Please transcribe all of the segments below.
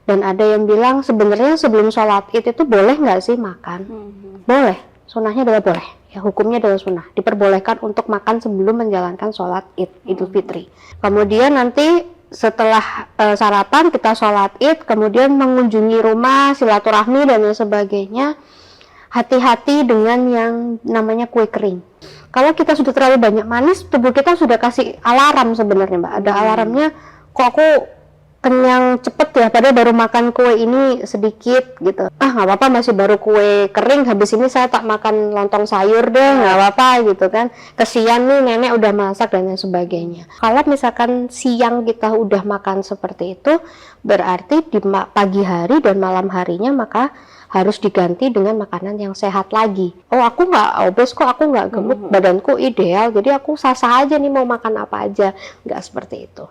Dan ada yang bilang sebenarnya sebelum sholat id itu boleh nggak sih makan? Boleh, sunnahnya adalah boleh. Ya, hukumnya adalah sunnah. Diperbolehkan untuk makan sebelum menjalankan sholat id, Idul Fitri. Kemudian nanti setelah sarapan kita sholat id, kemudian mengunjungi rumah, silaturahmi dan lain sebagainya. Hati-hati dengan yang namanya kue kering. Kalau kita sudah terlalu banyak manis, tubuh kita sudah kasih alarm sebenarnya, Mbak. Ada alarmnya, kok aku kenyang cepet ya, padahal baru makan kue ini sedikit gitu. Nggak apa-apa, masih baru kue kering, habis ini saya tak makan lontong sayur deh, nggak apa-apa gitu kan. Kesian nih nenek udah masak dan lain sebagainya. Kalau misalkan siang kita udah makan seperti itu, berarti di pagi hari dan malam harinya maka harus diganti dengan makanan yang sehat lagi. Oh, aku nggak obes kok, aku nggak gemuk, badanku ideal, jadi aku sah-sah aja nih mau makan apa aja. Nggak seperti itu.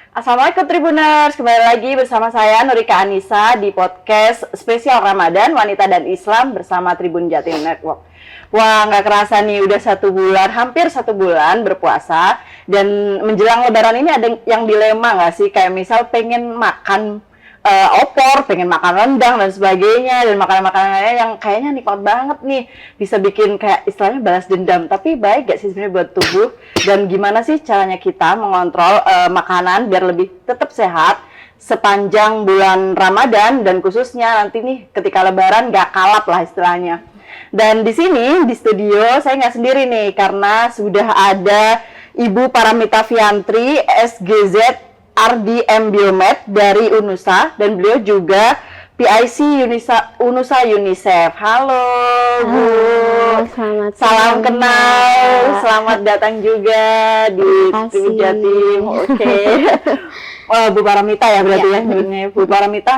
Assalamualaikum Tribuners, kembali lagi bersama saya Nurika Anissa di podcast spesial Ramadan Wanita dan Islam bersama Tribun Jatim Network. Wah, nggak kerasa nih udah 1 bulan, hampir 1 bulan berpuasa, dan menjelang Lebaran ini ada yang dilema nggak sih? Kayak misal pengen makan opor, pengen makan rendang dan sebagainya, dan makanan-makanannya yang kayaknya nikmat banget nih, bisa bikin kayak istilahnya balas dendam. Tapi baik gak sih sebenarnya buat tubuh? Dan gimana sih caranya kita mengontrol makanan biar lebih tetap sehat sepanjang bulan Ramadan, dan khususnya nanti nih ketika Lebaran gak kalap lah istilahnya. Dan di sini di studio saya nggak sendiri nih, karena sudah ada Ibu Paramita Fiantri, SGZ RDM Biomed dari UNUSA, dan beliau juga PIC UNUSA UNICEF. Halo Bu, salam kenal, selamat datang juga di Tribun Jatim. Oke. Bu Paramita ya berarti ya. Bu Paramita,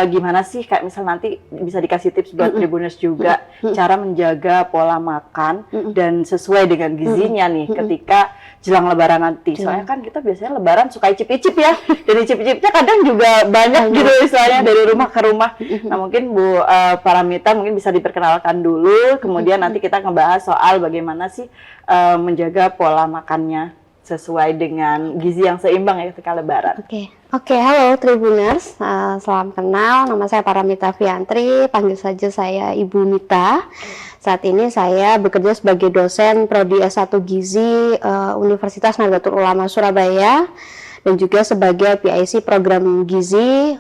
gimana sih kayak misal nanti bisa dikasih tips buat Tribuners juga cara menjaga pola makan dan sesuai dengan gizinya nih ketika jelang Lebaran nanti. Soalnya kan kita biasanya Lebaran suka icip-icip ya, dan icip-icipnya kadang juga banyak gitu istilahnya dari rumah ke rumah. Nah mungkin Bu Paramita mungkin bisa diperkenalkan dulu, kemudian nanti kita ngebahas soal bagaimana sih menjaga pola makannya sesuai dengan gizi yang seimbang ya ketika Lebaran. Oke, halo Tribuners, salam kenal, nama saya Paramita Fiantri, panggil saja saya Ibu Mita. Saat ini saya bekerja sebagai dosen Prodi S1 Gizi Universitas Nahdlatul Ulama Surabaya, dan juga sebagai PIC program gizi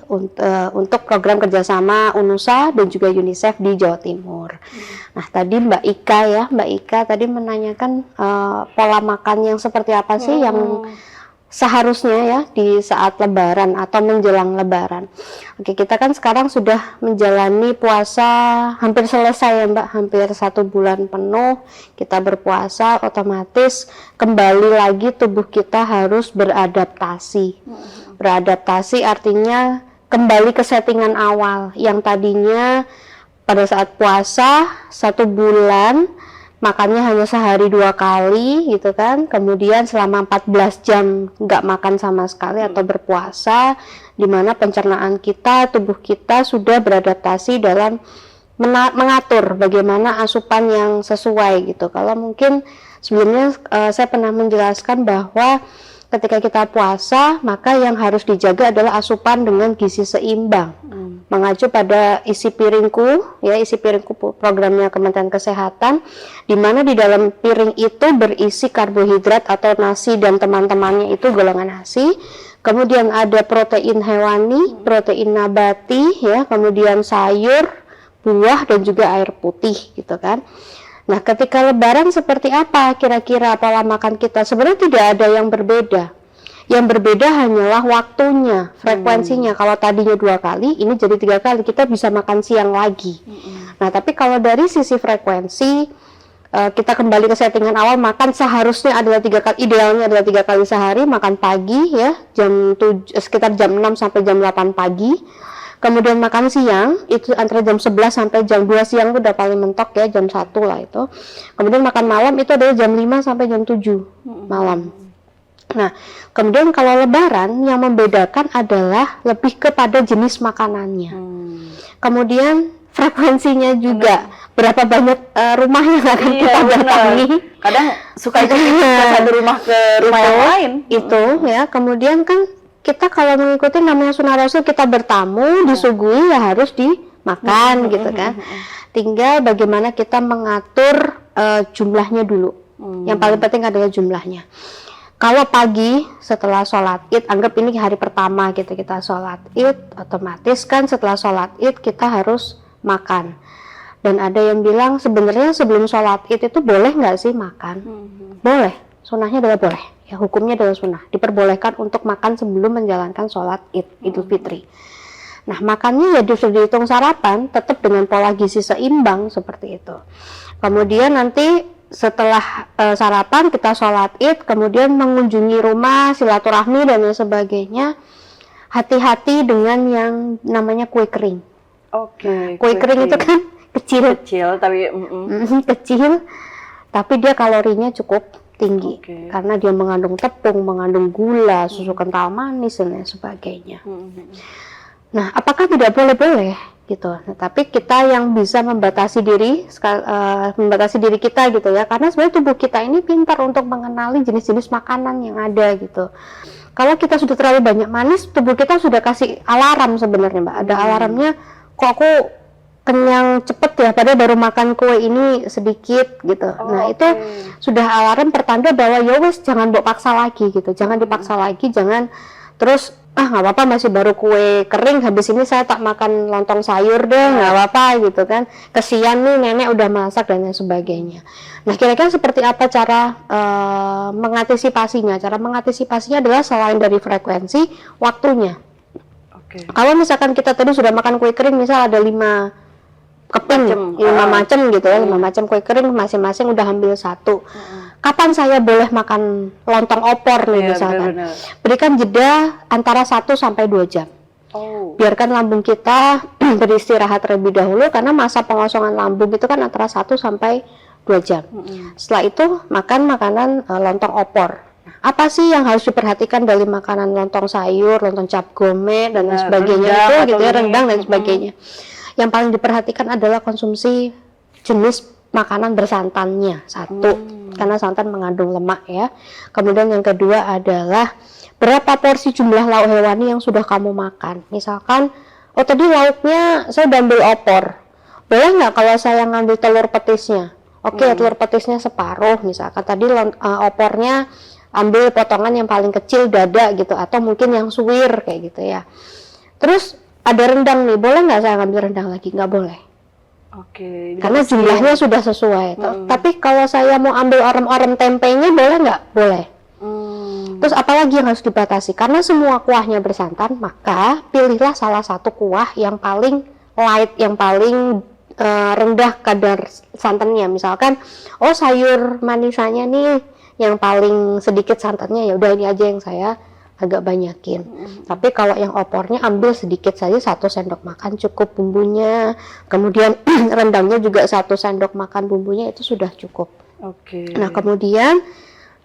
untuk program kerjasama UNUSA dan juga UNICEF di Jawa Timur. Nah, tadi Mbak Ika tadi menanyakan pola makan yang seperti apa sih yang seharusnya ya di saat Lebaran atau menjelang Lebaran. Oke, kita kan sekarang sudah menjalani puasa hampir selesai ya Mbak, hampir 1 bulan penuh kita berpuasa, otomatis kembali lagi tubuh kita harus beradaptasi. Beradaptasi artinya kembali ke settingan awal yang tadinya pada saat puasa 1 bulan makannya hanya sehari 2 kali gitu kan, kemudian selama 14 jam nggak makan sama sekali atau berpuasa, di mana pencernaan kita, tubuh kita sudah beradaptasi dalam mengatur bagaimana asupan yang sesuai gitu. Kalau mungkin sebelumnya saya pernah menjelaskan bahwa ketika kita puasa, maka yang harus dijaga adalah asupan dengan gizi seimbang. Mengacu pada isi piringku programnya Kementerian Kesehatan, di mana di dalam piring itu berisi karbohidrat atau nasi dan teman-temannya itu golongan nasi. Kemudian ada protein hewani, protein nabati, ya, kemudian sayur, buah dan juga air putih gitu kan. Nah, ketika Lebaran seperti apa kira-kira pola makan kita? Sebenarnya tidak ada yang berbeda. Yang berbeda hanyalah waktunya, frekuensinya. Kalau tadinya 2 kali, ini jadi 3 kali. Kita bisa makan siang lagi. Nah, tapi kalau dari sisi frekuensi, kita kembali ke settingan awal, makan seharusnya adalah 3 kali, idealnya adalah 3 kali sehari. Makan pagi ya, sekitar jam 6 sampai jam 8 pagi. Kemudian makan siang itu antara jam 11 sampai jam 2 siang, itu udah paling mentok ya, jam 1 lah itu. Kemudian makan malam itu adalah jam 5 sampai jam 7 malam. Nah, kemudian kalau Lebaran yang membedakan adalah lebih kepada jenis makanannya. Kemudian frekuensinya juga, berapa banyak rumah yang akan kita datangi. Kadang suka ikut satu rumah ke rumah yang lain. Itu ya, kemudian kan kita kalau mengikuti namanya sunnah Rasul, kita bertamu, disuguhi ya harus dimakan gitu kan. Tinggal bagaimana kita mengatur jumlahnya dulu. Yang paling penting adalah jumlahnya. Kalau pagi setelah sholat id, anggap ini hari pertama kita sholat id, otomatis kan setelah sholat id kita harus makan. Dan ada yang bilang sebenarnya sebelum sholat id itu boleh nggak sih makan? Boleh, sunnahnya adalah boleh. Ya, hukumnya adalah sunnah. Diperbolehkan untuk makan sebelum menjalankan sholat id, Idul Fitri. Nah, makannya ya sudah dihitung sarapan, tetap dengan pola gizi seimbang seperti itu. Kemudian nanti setelah sarapan kita sholat id, kemudian mengunjungi rumah, silaturahmi dan lain sebagainya. Hati-hati dengan yang namanya kue kering. Kue kering itu kan kecil tapi kecil, tapi dia kalorinya cukup tinggi karena dia mengandung tepung, mengandung gula, susu kental manis dan lain sebagainya. Nah, apakah tidak boleh? Gitu. Nah, tapi kita yang bisa membatasi diri kita gitu ya, karena sebenarnya tubuh kita ini pintar untuk mengenali jenis-jenis makanan yang ada gitu. Kalau kita sudah terlalu banyak manis, tubuh kita sudah kasih alarm sebenarnya, Mbak. Ada alarmnya, kok aku kenyang cepet ya, padahal baru makan kue ini sedikit gitu. Nah, itu sudah alarm pertanda bahwa ya wes jangan bawa paksa lagi gitu. Jangan dipaksa lagi, jangan terus nggak apa-apa masih baru kue kering, habis ini saya tak makan lontong sayur deh, nggak apa-apa gitu kan, kesian nih nenek udah masak dan lain sebagainya. Nah, kira-kira seperti apa cara mengantisipasinya? Cara mengantisipasinya adalah selain dari frekuensi, waktunya. Kalau misalkan kita tadi sudah makan kue kering, misal ada 5 keping, 5 macam gitu ya, 5 macam kue kering, masing-masing udah ambil 1. Kapan saya boleh makan lontong opor nih misalkan? Berikan jeda antara 1 sampai 2 jam. Biarkan lambung kita beristirahat terlebih dahulu, karena masa pengosongan lambung itu kan antara 1 sampai 2 jam. Setelah itu makan makanan lontong opor. Apa sih yang harus diperhatikan dari makanan lontong sayur, lontong cap gome dan lain sebagainya itu gitu ya, rendang dan sebagainya. Yang paling diperhatikan adalah konsumsi jenis makanan bersantannya, 1, karena santan mengandung lemak ya. Kemudian yang kedua adalah berapa porsi jumlah lauk hewani yang sudah kamu makan. Misalkan, tadi lauknya saya ambil opor, boleh nggak kalau saya ngambil telur petisnya? Telur petisnya separuh misalkan. Tadi opornya ambil potongan yang paling kecil, dada gitu, atau mungkin yang suwir kayak gitu ya. Terus ada rendang nih, boleh nggak saya ngambil rendang lagi? Nggak boleh. Karena jumlahnya sudah sesuai. Tapi kalau saya mau ambil orem-orem tempenya, boleh nggak? Boleh. Terus apalagi yang harus dibatasi? Karena semua kuahnya bersantan, maka pilihlah salah satu kuah yang paling light, yang paling rendah kadar santannya. Misalkan, sayur manisannya nih yang paling sedikit santannya, ya udah ini aja yang saya agak banyakin. Tapi kalau yang opornya ambil sedikit saja, 1 sendok makan cukup bumbunya. Kemudian rendangnya juga 1 sendok makan bumbunya, itu sudah cukup. Nah, kemudian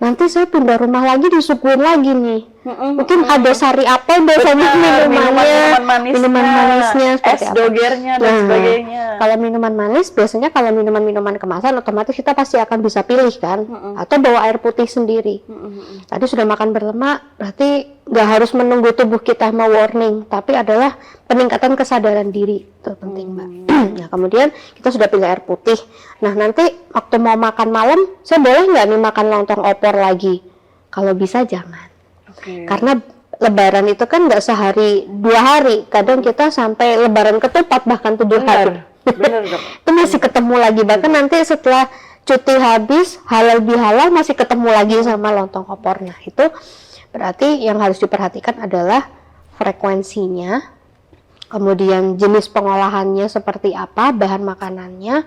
nanti saya pindah rumah lagi, disuguhin lagi nih. Mungkin ada sari apel biasanya minuman manisnya, es dogernya dan sebagainya. Kalau minuman manis, biasanya kalau minuman kemasan, otomatis kita pasti akan bisa pilih kan, atau bawa air putih sendiri. Tadi sudah makan berlemak, berarti nggak harus menunggu tubuh kita mau warning, tapi adalah peningkatan kesadaran diri, itu penting Mbak. Nah, kemudian kita sudah pilih air putih. Nah, nanti waktu mau makan malam, saya boleh nggak nih makan lontong opor lagi? Kalau bisa jangan. Karena Lebaran itu kan nggak sehari 2 hari, kadang kita sampai Lebaran ketupat bahkan 7 hari. Itu masih ketemu lagi, bahkan nanti setelah cuti habis halal bihalal masih ketemu lagi sama lontong opor. Nah, itu berarti yang harus diperhatikan adalah frekuensinya, kemudian jenis pengolahannya seperti apa, bahan makanannya,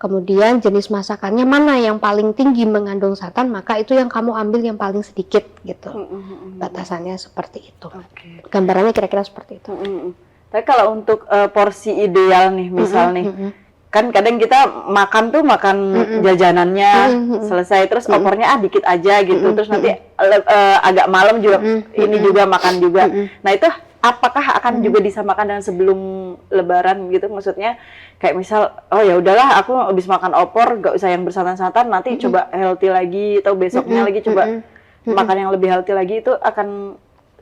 kemudian jenis masakannya mana yang paling tinggi mengandung santan, maka itu yang kamu ambil yang paling sedikit gitu. Batasannya seperti itu. Gambarannya kira-kira seperti itu. Tapi kalau untuk porsi ideal nih, misal nih, kan kadang kita makan tuh makan jajanannya selesai terus opornya dikit aja gitu, terus nanti agak malam juga ini juga makan juga. Nah itu apakah akan juga disamakan dengan sebelum Lebaran gitu? Maksudnya kayak misal, oh ya udahlah aku habis makan opor gak usah yang bersantan-santan, nanti coba healthy lagi atau besoknya lagi coba makan yang lebih healthy lagi, itu akan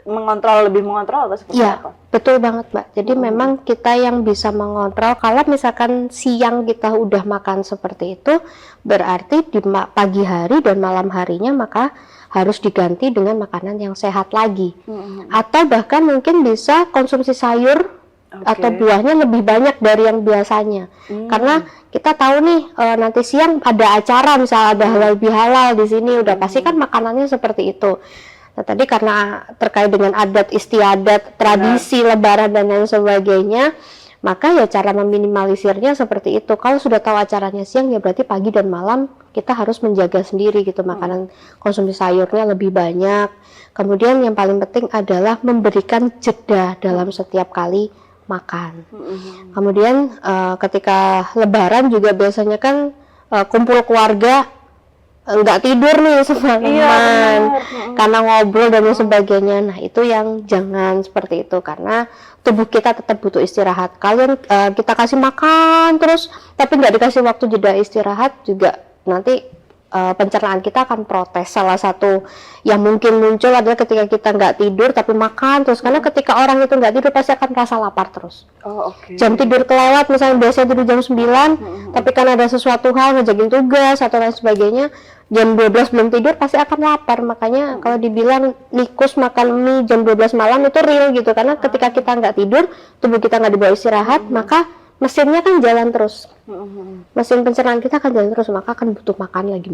lebih mengontrol atau seperti apa? Betul banget, Mbak. Jadi memang kita yang bisa mengontrol. Kalau misalkan siang kita udah makan seperti itu, berarti di pagi hari dan malam harinya maka harus diganti dengan makanan yang sehat lagi. Atau bahkan mungkin bisa konsumsi sayur atau buahnya lebih banyak dari yang biasanya. Karena kita tahu nih nanti siang ada acara, misalnya ada halal bihalal di sini, udah pasti kan makanannya seperti itu. Nah, tadi karena terkait dengan adat istiadat, tradisi Lebaran dan lain sebagainya, maka ya cara meminimalisirnya seperti itu. Kalau sudah tahu acaranya siang, ya berarti pagi dan malam kita harus menjaga sendiri gitu, makanan konsumsi sayurnya lebih banyak. Kemudian yang paling penting adalah memberikan jeda dalam setiap kali makan. Kemudian ketika Lebaran juga biasanya kan kumpul keluarga, nggak tidur nih semalaman karena ngobrol dan sebagainya. Nah itu yang jangan seperti itu, karena tubuh kita tetap butuh istirahat. Kalian kita kasih makan terus tapi nggak dikasih waktu jeda istirahat juga, nanti pencernaan kita akan protes. Salah satu yang mungkin muncul adalah ketika kita nggak tidur tapi makan terus, karena ketika orang itu nggak tidur pasti akan rasa lapar terus. Jam tidur kelewat, misalnya biasanya tidur jam 9 tapi kan ada sesuatu hal ngerjain tugas atau lain sebagainya, jam 12 belum tidur pasti akan lapar. Makanya kalau dibilang nikus makan mie jam 12 malam itu real gitu, karena ketika kita nggak tidur, tubuh kita nggak dibawa istirahat, maka mesinnya kan jalan terus, mesin pencernaan kita akan jalan terus, maka akan butuh makan lagi.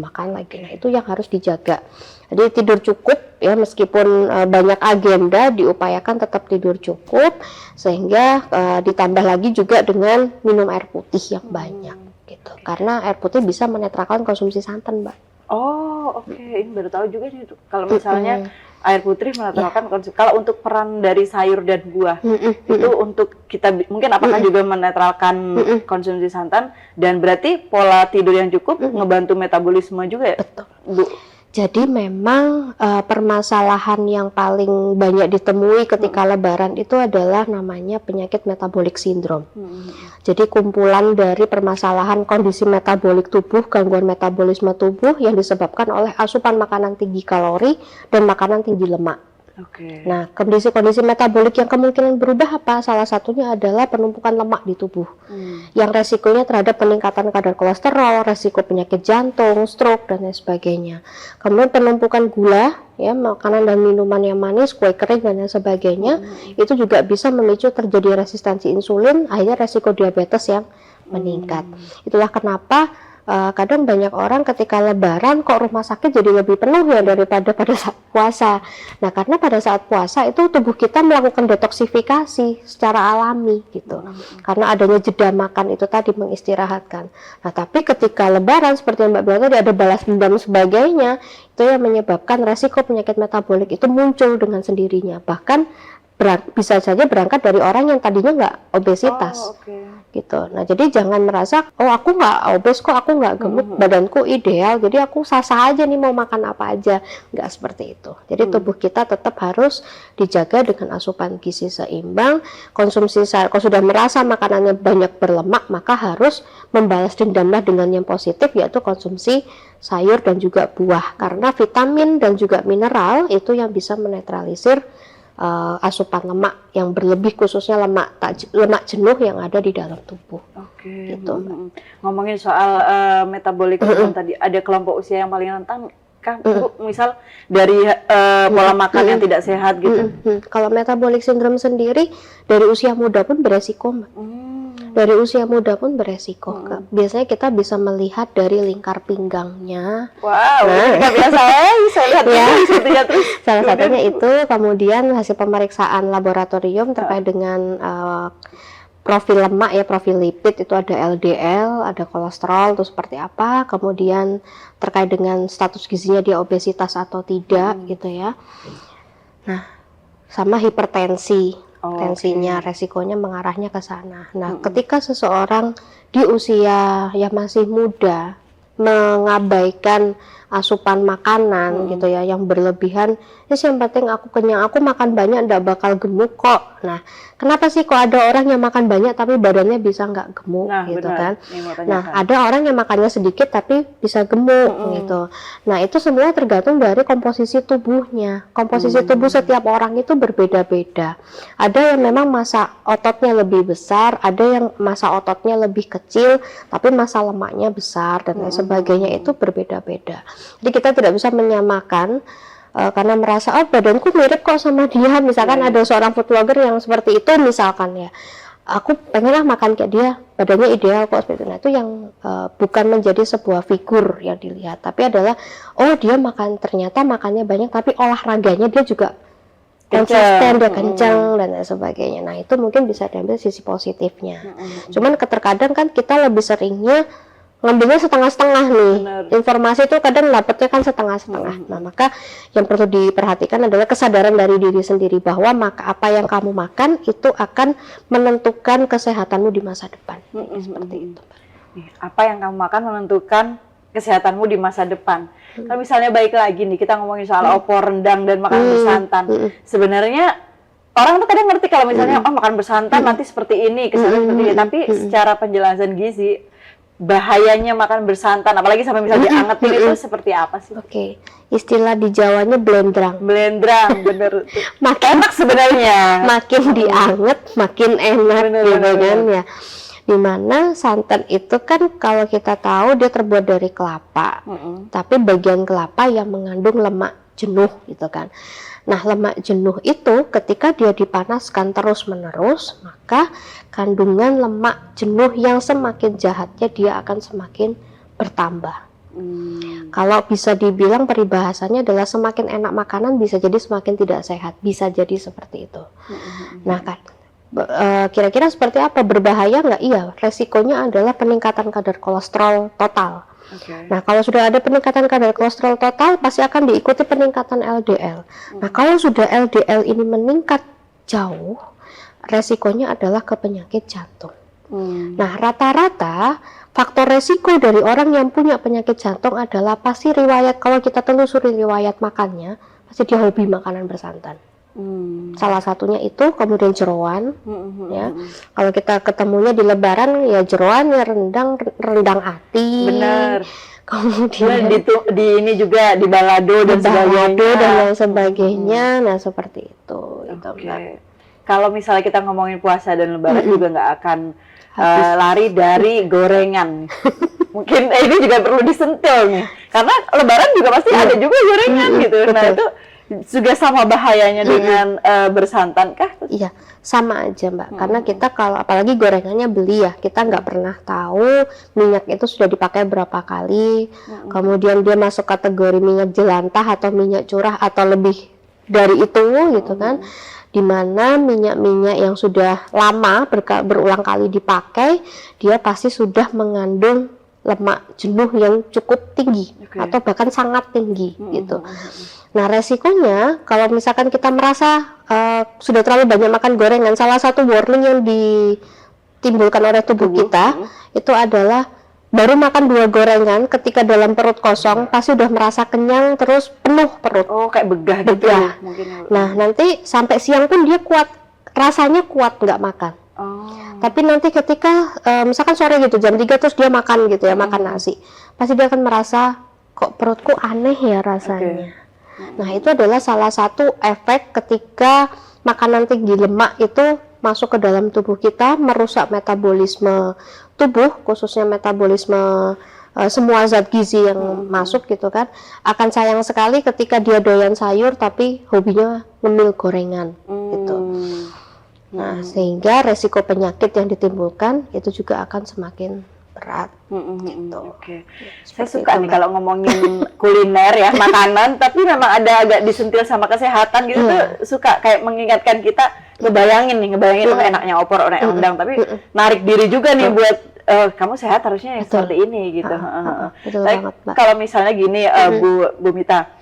Nah itu yang harus dijaga. Jadi tidur cukup ya, meskipun banyak agenda, diupayakan tetap tidur cukup, sehingga ditambah lagi juga dengan minum air putih yang banyak gitu, karena air putih bisa menetralkan konsumsi santan, Mbak. Ini baru tahu juga nih kalau misalnya air putih menetralkan konsumsi. Kalau untuk peran dari sayur dan buah itu untuk kita mungkin apakah juga menetralkan konsumsi santan, dan berarti pola tidur yang cukup ngebantu metabolisme juga ya? Betul, Bu. Jadi memang permasalahan yang paling banyak ditemui ketika Lebaran itu adalah namanya penyakit metabolik sindrom. Jadi kumpulan dari permasalahan kondisi metabolik tubuh, gangguan metabolisme tubuh yang disebabkan oleh asupan makanan tinggi kalori dan makanan tinggi lemak. Nah, kondisi-kondisi metabolik yang kemungkinan berubah apa? Salah satunya adalah penumpukan lemak di tubuh, yang resikonya terhadap peningkatan kadar kolesterol, resiko penyakit jantung, stroke, dan lain sebagainya. Kemudian penumpukan gula, ya, makanan dan minuman yang manis, kue kering, dan lain sebagainya, itu juga bisa memicu terjadi resistensi insulin, akhirnya resiko diabetes yang meningkat. Itulah kenapa kadang banyak orang ketika Lebaran kok rumah sakit jadi lebih penuh ya daripada pada saat puasa. Nah, karena pada saat puasa itu tubuh kita melakukan detoksifikasi secara alami gitu, karena adanya jeda makan itu tadi mengistirahatkan. Nah, tapi ketika Lebaran seperti yang Mbak bilang tadi ada balas dendam sebagainya, itu yang menyebabkan resiko penyakit metabolik itu muncul dengan sendirinya. Bahkan bisa saja berangkat dari orang yang tadinya nggak obesitas, gitu. Nah, jadi jangan merasa, oh aku nggak obes kok, aku nggak gemuk, badanku ideal, jadi aku sah-sah aja nih mau makan apa aja. Nggak seperti itu. Jadi tubuh kita tetap harus dijaga dengan asupan gizi seimbang. Konsumsi kalau sudah merasa makanannya banyak berlemak, maka harus membalas dendamlah dengan yang positif, yaitu konsumsi sayur dan juga buah, karena vitamin dan juga mineral itu yang bisa menetralisir asupan lemak yang berlebih, khususnya lemak jenuh yang ada di dalam tubuh. Gitu. Ngomongin soal metabolik tadi, ada kelompok usia yang paling rentan kah, Bu? Misal dari pola makan yang tidak sehat gitu. Kalau metabolic syndrome sendiri dari usia muda pun beresiko, dari usia muda pun beresiko. Biasanya kita bisa melihat dari lingkar pinggangnya. Nggak biasa saya lihat ya. Terus salah satunya itu, kemudian hasil pemeriksaan laboratorium terkait dengan profil lemak ya, profil lipid itu ada LDL, ada kolesterol itu seperti apa, kemudian terkait dengan status gizinya dia obesitas atau tidak gitu ya. Nah, sama hipertensi. tensinya, resikonya mengarahnya ke sana. Nah, ketika seseorang di usia yang masih muda mengabaikan asupan makanan gitu ya, yang berlebihan, ya yang penting aku kenyang, aku makan banyak nggak bakal gemuk kok. Nah, kenapa sih kok ada orang yang makan banyak tapi badannya bisa nggak gemuk gitu kan? Nah, ada orang yang makannya sedikit tapi bisa gemuk gitu. Nah, itu semua tergantung dari komposisi tubuhnya. Komposisi tubuh setiap orang itu berbeda-beda. Ada yang memang massa ototnya lebih besar, ada yang massa ototnya lebih kecil tapi massa lemaknya besar dan lain sebagainya, itu berbeda-beda. Jadi kita tidak bisa menyamakan karena merasa badanku mirip kok sama dia. Misalkan ada seorang food blogger yang seperti itu misalkan ya, aku pengenlah makan kayak dia, badannya ideal kok seperti itu. Nah, itu yang bukan menjadi sebuah figur yang dilihat, tapi adalah dia makan, ternyata makannya banyak tapi olahraganya dia juga konsisten, dia kencang dan lain sebagainya. Nah, itu mungkin bisa diambil sisi positifnya. Cuman terkadang kan kita lebih seringnya ngambilnya setengah-setengah nih. Informasi itu kadang dapetnya kan setengah-setengah. Nah, maka yang perlu diperhatikan adalah kesadaran dari diri sendiri bahwa apa yang kamu makan itu akan menentukan kesehatanmu di masa depan. Seperti itu. Apa yang kamu makan menentukan kesehatanmu di masa depan. Kalau misalnya baik lagi nih, kita ngomongin soal opor, rendang, dan makanan bersantan. Sebenarnya orang tuh kadang ngerti kalau misalnya makan bersantan nanti seperti ini, kesannya seperti ini. Tapi secara penjelasan gizi, bahayanya makan bersantan, apalagi sampai misalnya diangetin, itu seperti apa sih? Oke, istilah di Jawanya blendrang. Blendrang, bener. Makin enak sebenarnya. Makin dianget, makin enak, gitu kan ya. Dimana santan itu kan kalau kita tahu dia terbuat dari kelapa, tapi bagian kelapa yang mengandung lemak jenuh, gitu kan. Nah, lemak jenuh itu ketika dia dipanaskan terus-menerus, maka kandungan lemak jenuh yang semakin jahatnya dia akan semakin bertambah. Kalau bisa dibilang peribahasannya adalah semakin enak makanan bisa jadi semakin tidak sehat, bisa jadi seperti itu. Nah, kan kira-kira seperti apa? Berbahaya nggak? Iya, resikonya adalah peningkatan kadar kolesterol total. Nah, kalau sudah ada peningkatan kadar kolesterol total, pasti akan diikuti peningkatan LDL. Nah, kalau sudah LDL ini meningkat jauh, resikonya adalah ke penyakit jantung. Nah, rata-rata faktor resiko dari orang yang punya penyakit jantung adalah pasti riwayat, kalau kita telusuri riwayat makannya, pasti dia hobi makanan bersantan. Salah satunya itu, kemudian jeroan, ya. Kalau kita ketemunya di Lebaran, ya jeroan, ya rendang ati. Benar. Kemudian di ini juga di balado dan sebagainya. Nah, seperti itu. Kalau misalnya kita ngomongin puasa dan Lebaran juga nggak akan lari dari gorengan. Mungkin ini juga perlu disentil nih, karena Lebaran juga pasti ada juga gorengan gitu. Nah, itu juga sama bahayanya dengan bersantan kah? Iya, sama aja Mbak. Karena kita kalau apalagi gorengannya beli ya, kita nggak pernah tahu minyak itu sudah dipakai berapa kali. Kemudian dia masuk kategori minyak jelantah atau minyak curah atau lebih dari itu gitu kan. Dimana minyak-minyak yang sudah lama berulang kali dipakai, dia pasti sudah mengandung lemak jenuh yang cukup tinggi atau bahkan sangat tinggi gitu. Nah, resikonya kalau misalkan kita merasa sudah terlalu banyak makan gorengan, salah satu warning yang ditimbulkan oleh tubuh kita itu adalah baru makan 2 gorengan ketika dalam perut kosong pasti udah merasa kenyang terus penuh perut. Oh, kayak begah gitu ya, mungkin. Nah, nanti sampai siang pun dia kuat, rasanya kuat nggak makan. Tapi nanti ketika misalkan sore gitu jam 3 terus dia makan gitu ya, makan nasi, pasti dia akan merasa kok perutku aneh ya rasanya. Nah, itu adalah salah satu efek ketika makanan tinggi lemak itu masuk ke dalam tubuh kita, merusak metabolisme tubuh, khususnya metabolisme semua zat gizi yang masuk gitu kan. Akan sayang sekali ketika dia doyan sayur tapi hobinya ngemil gorengan gitu. Nah, sehingga resiko penyakit yang ditimbulkan itu juga akan semakin berat. Gitu. Saya suka nih kalau ngomongin kuliner ya, makanan, tapi memang ada agak disentil sama kesehatan gitu tuh, suka kayak mengingatkan kita ngebayangin enaknya opor, rendang, tapi narik diri juga nih buat kamu sehat harusnya yang seperti ini gitu. Tapi kalau misalnya gini, Bu Mita,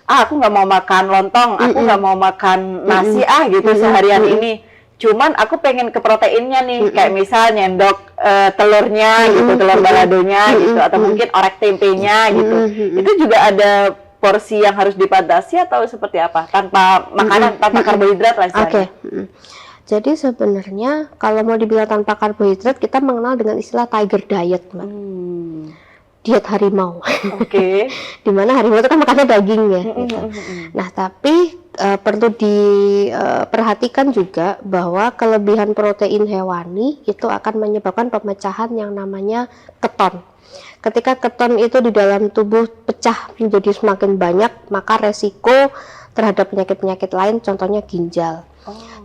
aku nggak mau makan lontong, aku nggak mau makan nasi gitu seharian ini. Cuman aku pengen ke proteinnya nih, kayak misal nyendok telurnya gitu, telur baladonya gitu, atau mungkin orek tempenya gitu. Itu juga ada porsi yang harus dibatasi atau seperti apa? Tanpa makanan, tanpa karbohidrat lah istilahnya. Oke. Jadi sebenarnya kalau mau dibilang tanpa karbohidrat, kita mengenal dengan istilah tiger diet, Mbak. Diet harimau. Oke. Dimana harimau itu kan makannya daging ya. Gitu. Nah, tapi perlu diperhatikan juga bahwa kelebihan protein hewani itu akan menyebabkan pemecahan yang namanya keton. Ketika keton itu di dalam tubuh pecah menjadi semakin banyak, maka resiko terhadap penyakit-penyakit lain, contohnya ginjal.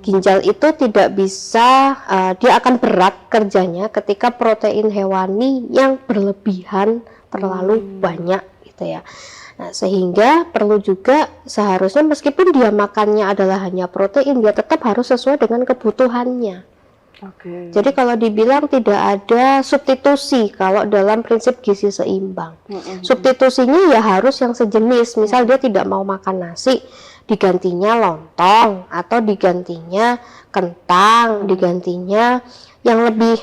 Ginjal itu tidak bisa, dia akan berat kerjanya ketika protein hewani yang berlebihan terlalu banyak gitu ya. Nah, sehingga perlu juga seharusnya meskipun dia makannya adalah hanya protein, dia tetap harus sesuai dengan kebutuhannya. Jadi kalau dibilang tidak ada substitusi kalau dalam prinsip gizi seimbang. Substitusinya ya harus yang sejenis. Misal dia tidak mau makan nasi, digantinya lontong atau digantinya kentang, digantinya yang lebih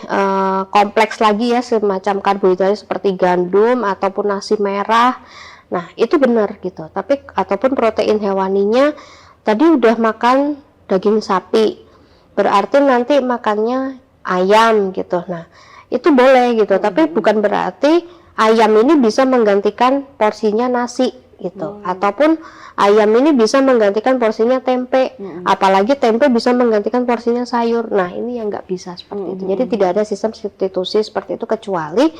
kompleks lagi ya, semacam karbohidrat seperti gandum ataupun nasi merah. Nah, itu benar gitu. Tapi ataupun protein hewaninya tadi udah makan daging sapi, berarti nanti makannya ayam gitu. Nah, itu boleh gitu. Tapi bukan berarti ayam ini bisa menggantikan porsinya nasi gitu. Ataupun ayam ini bisa menggantikan porsinya tempe. Apalagi tempe bisa menggantikan porsinya sayur. Nah, ini yang nggak bisa seperti itu. Jadi tidak ada sistem substitusi seperti itu, kecuali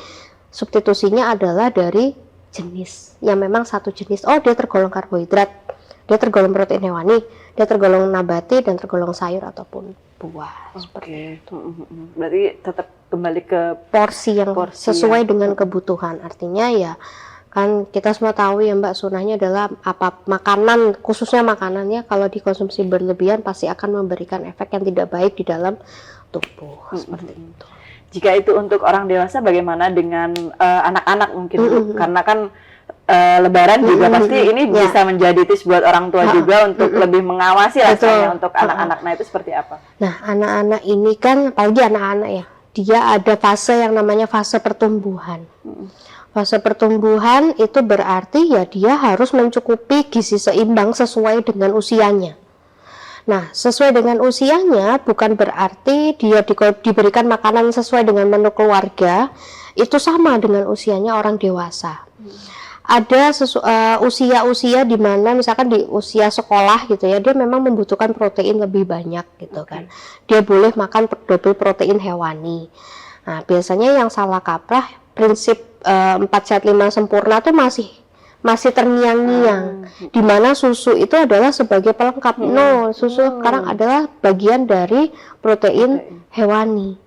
substitusinya adalah dari jenis yang memang satu jenis. Oh, dia tergolong karbohidrat, dia tergolong protein hewani, dia tergolong nabati dan tergolong sayur ataupun buah. Seperti itu. Berarti tetap kembali ke porsi yang sesuai dengan kebutuhan. Artinya ya kan kita semua tahu ya Mbak, sunahnya adalah apa makanan, khususnya makanannya kalau dikonsumsi berlebihan pasti akan memberikan efek yang tidak baik di dalam tubuh. Seperti itu. Jika itu untuk orang dewasa, bagaimana dengan anak-anak mungkin? Karena kan Lebaran juga pasti ini bisa menjadi tips buat orang tua juga untuk lebih mengawasi rasanya untuk anak-anak. Nah, itu seperti apa? Nah, anak-anak ini kan, apalagi anak-anak ya, dia ada fase yang namanya fase pertumbuhan. Fase pertumbuhan itu berarti ya dia harus mencukupi gizi seimbang sesuai dengan usianya. Nah, sesuai dengan usianya bukan berarti dia diberikan makanan sesuai dengan menu keluarga itu sama dengan usianya orang dewasa. Ada usia-usia di mana misalkan di usia sekolah gitu ya, dia memang membutuhkan protein lebih banyak gitu kan. Dia boleh makan double protein hewani. Nah, biasanya yang salah kaprah prinsip 4 sehat 5 sempurna tuh masih terngiang-ngiang, di mana susu itu adalah sebagai pelengkap. No, susu sekarang adalah bagian dari protein hewani.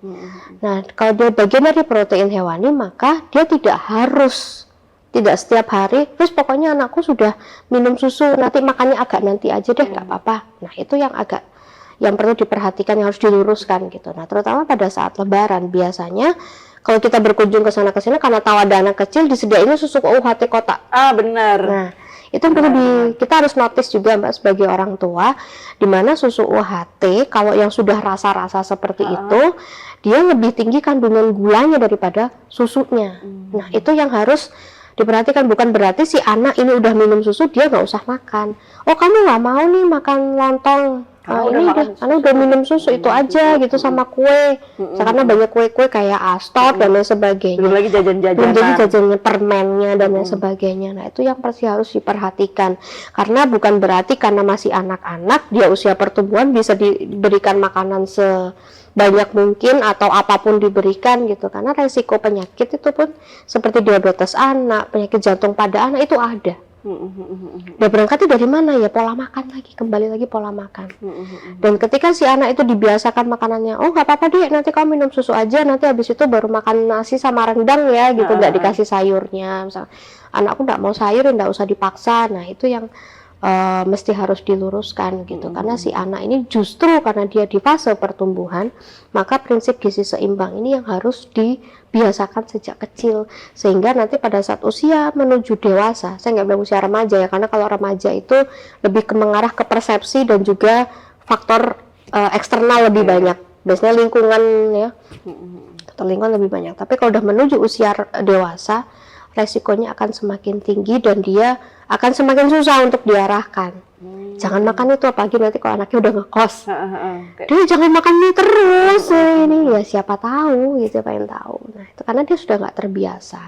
Nah, kalau dia bagian dari protein hewani, maka dia tidak setiap hari, terus pokoknya anakku sudah minum susu, nanti makannya agak nanti aja deh, nggak apa-apa. Nah, itu yang perlu diperhatikan, yang harus diluruskan gitu. Nah, terutama pada saat Lebaran, biasanya kalau kita berkunjung ke sana ke sini karena tahu ada anak kecil disediainnya susu UHT kotak. Benar. Nah, itu yang perlu kita harus notice juga Mbak sebagai orang tua, di mana susu UHT kalau yang sudah rasa-rasa seperti itu, dia lebih tinggi kandungan gulanya daripada susunya. Nah, itu yang harus diperhatikan. Bukan berarti si anak ini udah minum susu dia nggak usah makan. Oh, kamu nggak mau nih makan lontong? Karena udah minum susu itu aja gitu sama kue. Karena banyak kue-kue kayak astor dan lain sebagainya. Belum lagi jajan-jajannya permennya dan lain sebagainya. Nah, itu yang pasti harus diperhatikan. Karena bukan berarti karena masih anak-anak dia usia pertumbuhan bisa diberikan makanan sebanyak mungkin atau apapun diberikan gitu. Karena resiko penyakit itu pun seperti diabetes anak, penyakit jantung pada anak itu ada. Dan berangkatnya dari mana ya? Pola makan lagi, kembali lagi pola makan. Dan ketika si anak itu dibiasakan makanannya, oh nggak apa-apa deh, nanti kamu minum susu aja, nanti habis itu baru makan nasi sama rendang ya, gitu, nggak dikasih sayurnya. Misal anakku nggak mau sayur, nggak usah dipaksa. Nah, itu yang mesti harus diluruskan gitu. Karena si anak ini justru karena dia di fase pertumbuhan, maka prinsip gizi seimbang ini yang harus dibiasakan sejak kecil, sehingga nanti pada saat usia menuju dewasa, saya nggak bilang usia remaja ya, karena kalau remaja itu lebih mengarah ke persepsi dan juga faktor eksternal lebih banyak. Biasanya lingkungan ya, faktor lingkungan lebih banyak. Tapi kalau udah menuju usia dewasa, resikonya akan semakin tinggi dan dia akan semakin susah untuk diarahkan. Jangan makan itu, apalagi nanti kalau anaknya udah ngekos. Dia jangan makan ini terus, ini ya siapa tahu gitu, pengen tahu. Nah itu karena dia sudah nggak terbiasa.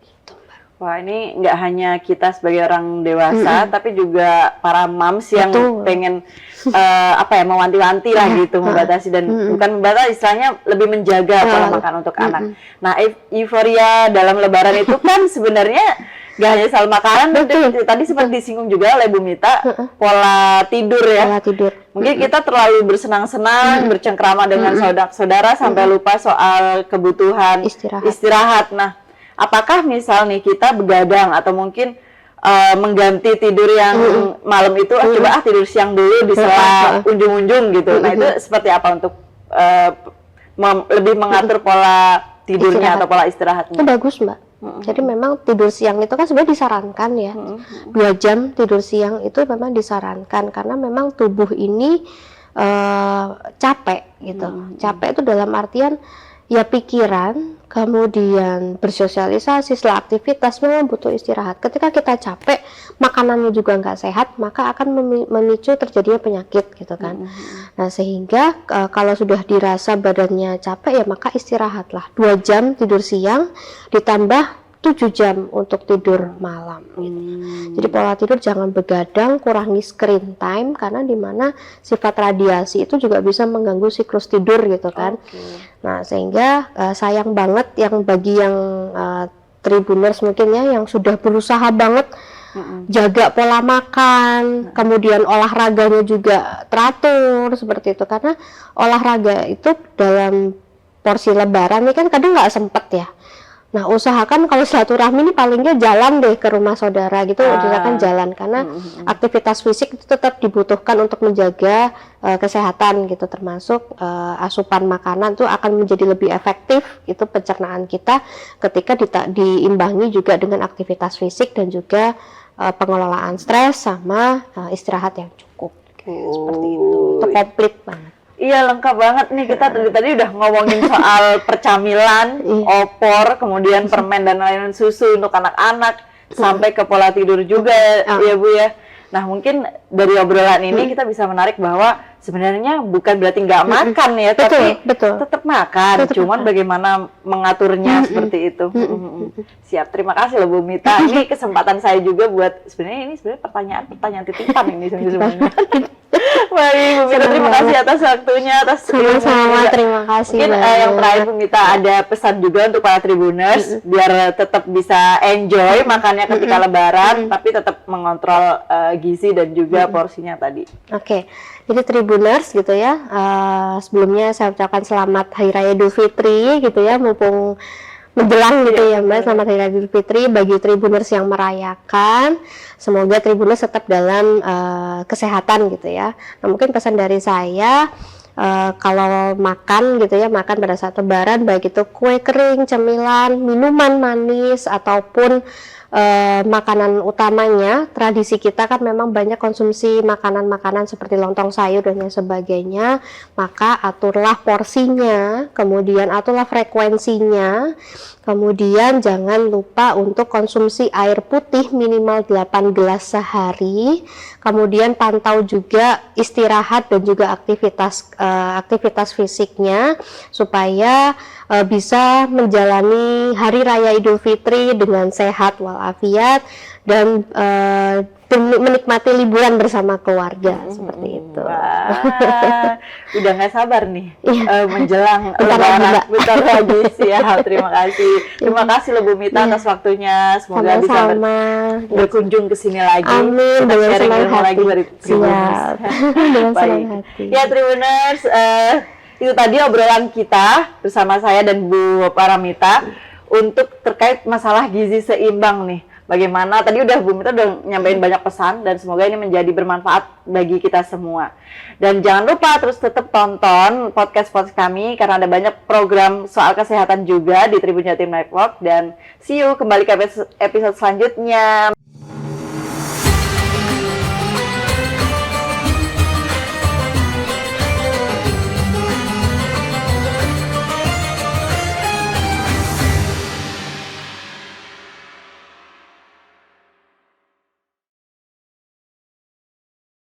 Gitu, Mbak. Wah, ini nggak hanya kita sebagai orang dewasa, tapi juga para moms yang pengen mewanti-wanti lah gitu, membatasi dan bukan membatasi, istilahnya lebih menjaga pola makan untuk anak. Nah, euforia dalam Lebaran itu kan sebenarnya nggak hanya soal makanan, tadi sempat disinggung juga oleh Bu Mita, pola tidur ya. Pola tidur. Mungkin kita terlalu bersenang-senang, bercengkrama dengan saudara-saudara sampai lupa soal kebutuhan istirahat. Nah, apakah misal nih kita begadang atau mungkin mengganti tidur yang malam itu, coba tidur siang dulu di sela unjung-unjung gitu. Nah, itu seperti apa untuk lebih mengatur pola tidurnya atau pola istirahatnya? Itu bagus, Mbak. Jadi memang tidur siang itu kan sebenarnya disarankan ya. 2 jam tidur siang itu memang disarankan karena memang tubuh ini capek gitu. Capek itu dalam artian ya pikiran, kemudian bersosialisasi setelah aktivitas memang butuh istirahat. Ketika kita capek, makanannya juga nggak sehat, maka akan memicu terjadinya penyakit gitu kan. Nah sehingga kalau sudah dirasa badannya capek ya maka istirahatlah. 2 jam tidur siang ditambah 7 jam untuk tidur malam gitu. Jadi pola tidur jangan begadang, kurangi screen time karena dimana sifat radiasi itu juga bisa mengganggu siklus tidur gitu kan. Nah sehingga sayang banget yang bagi yang Tribuners mungkin ya yang sudah berusaha banget jaga pola makan, kemudian olahraganya juga teratur seperti itu, karena olahraga itu dalam porsi Lebaran ini kan kadang nggak sempet ya. Nah usahakan kalau silaturahmi ini palingnya jalan deh ke rumah saudara gitu, usahakan jalan karena aktivitas fisik itu tetap dibutuhkan untuk menjaga kesehatan gitu, termasuk asupan makanan itu akan menjadi lebih efektif itu pencernaan kita ketika diimbangi juga dengan aktivitas fisik dan juga pengelolaan stres sama istirahat yang cukup. Seperti itu komplit banget. Iya, lengkap banget nih, kita tadi udah ngomongin soal percamilan, opor, kemudian permen dan lain-lain, susu untuk anak-anak, sampai ke pola tidur juga ya Bu ya. Nah mungkin dari obrolan ini kita bisa menarik bahwa sebenarnya bukan berarti nggak makan ya, tapi tetap makan, cuman bagaimana mengaturnya seperti itu. Siap, terima kasih loh Bu Mita. Ini kesempatan saya juga buat sebenarnya pertanyaan titipan ini sebenarnya. Baik Bu Mita, terima kasih atas waktunya, atas sama-sama, terima kasih. Mungkin yang terakhir Bu Mita ada pesan juga untuk para Tribuners biar tetap bisa enjoy makannya ketika Lebaran, tapi tetap mengontrol gizi dan juga porsinya tadi. Oke, jadi Tribuners gitu ya, sebelumnya saya ucapkan selamat Hari Raya Idul Fitri gitu ya, mumpung menjelang gitu ya Mbak, selamat Hari Raya Idul Fitri bagi Tribuners yang merayakan. Semoga Tribuners tetap dalam kesehatan gitu ya. Nah mungkin pesan dari saya, kalau makan gitu ya, makan pada saat Lebaran baik itu kue kering, cemilan, minuman manis ataupun makanan utamanya, tradisi kita kan memang banyak konsumsi makanan-makanan seperti lontong sayur dan lain sebagainya, maka aturlah porsinya, kemudian aturlah frekuensinya, kemudian jangan lupa untuk konsumsi air putih minimal 8 gelas sehari, kemudian pantau juga istirahat dan juga aktivitas fisiknya supaya bisa menjalani Hari Raya Idul Fitri dengan sehat walafiat dan menikmati liburan bersama keluarga seperti itu. Wah, udah nggak sabar nih menjelang Lebaran. Bentar lagi siap. Terima kasih loh Bu Mita atas waktunya. Semoga bisa berkunjung ke sini lagi. Amin. Dengan senang hati. Siap. Dengan senang hati. Ya Tribuners, itu tadi obrolan kita bersama saya dan Bu Paramita untuk terkait masalah gizi seimbang nih. Bagaimana, tadi Bu Mita udah nyampein banyak pesan dan semoga ini menjadi bermanfaat bagi kita semua. Dan jangan lupa terus tetap tonton podcast kami karena ada banyak program soal kesehatan juga di Tribun Jatim Network, dan see you kembali ke episode selanjutnya.